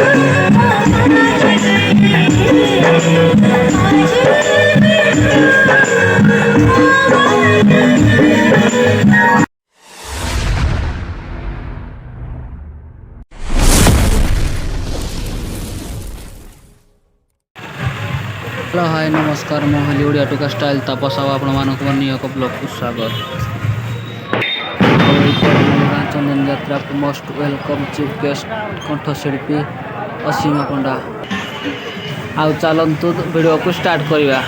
Hello hi नमस्कार मो Hollywood अटुका style तापस आपण मानक एक ब्लॉग को स्वागत। चंदन यात्रा को मोस्ट वेलकम चीफ गेस्ट कंठशिल्पी असीमा पंडा। आउ चलतु वीडियो को स्टार्ट करवा।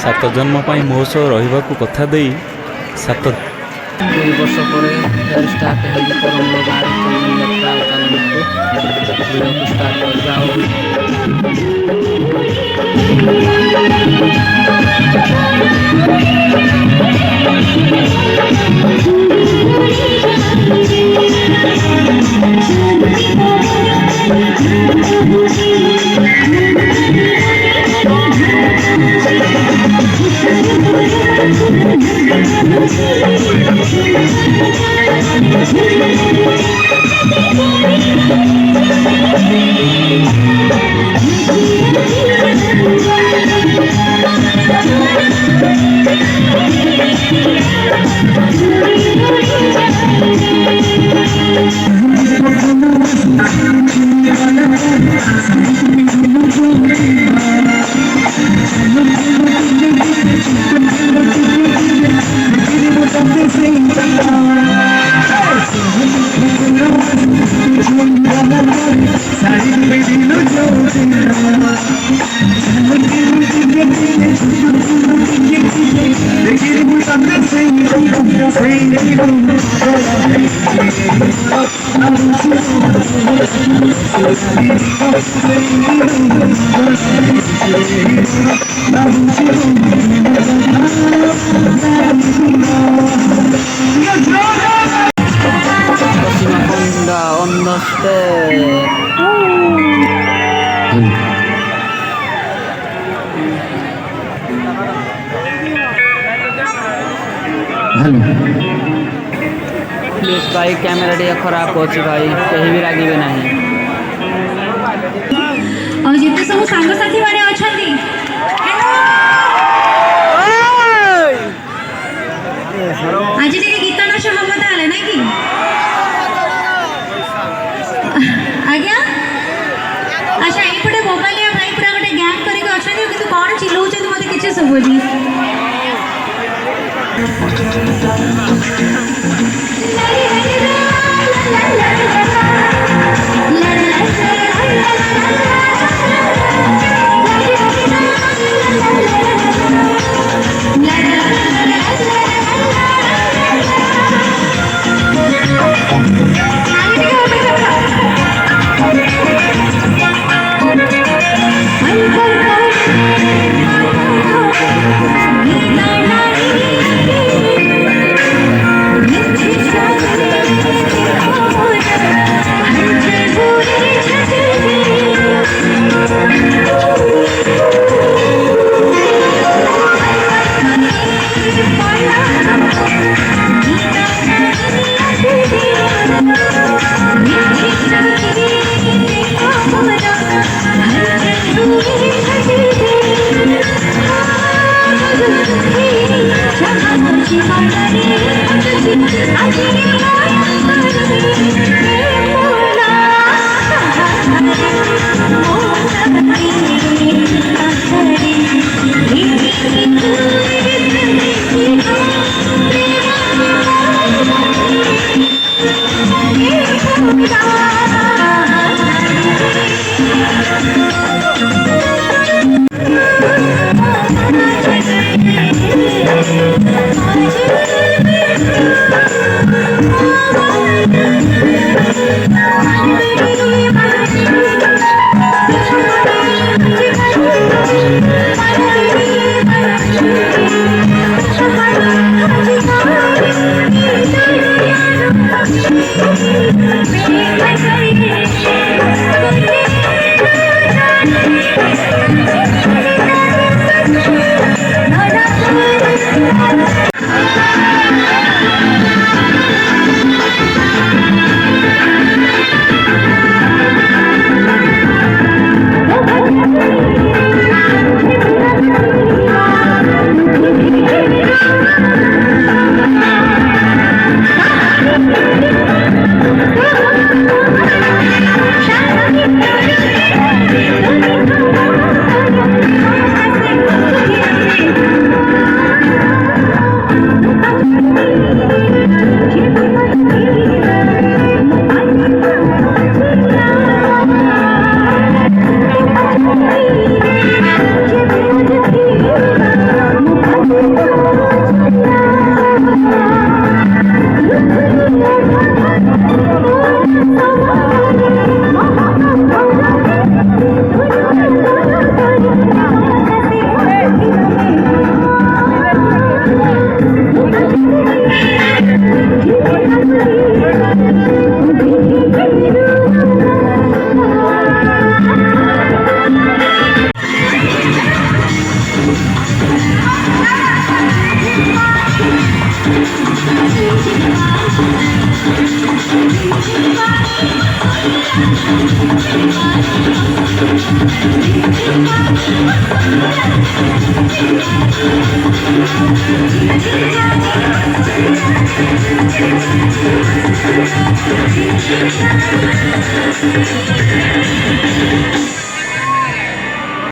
सात जन्म मो सह रही कथा दे 7 वर्ष पर स्टार्ट है परमल गाँव चंदन यात्रा वीडियो को start on the stairs. Please भाई कैमरा टे खराब अच्छे भाई कहीं भी रागिबे नहीं। और जितने सब सांग साथी माने अछंती आज टे गीत नाच हम ताले ना कि आज्ञा अच्छा एपटे मोबाइल या भाई पूरा गोटे गैंग करके अछंती किंतु कोन चिल्लाउछन मते किछ सबोजी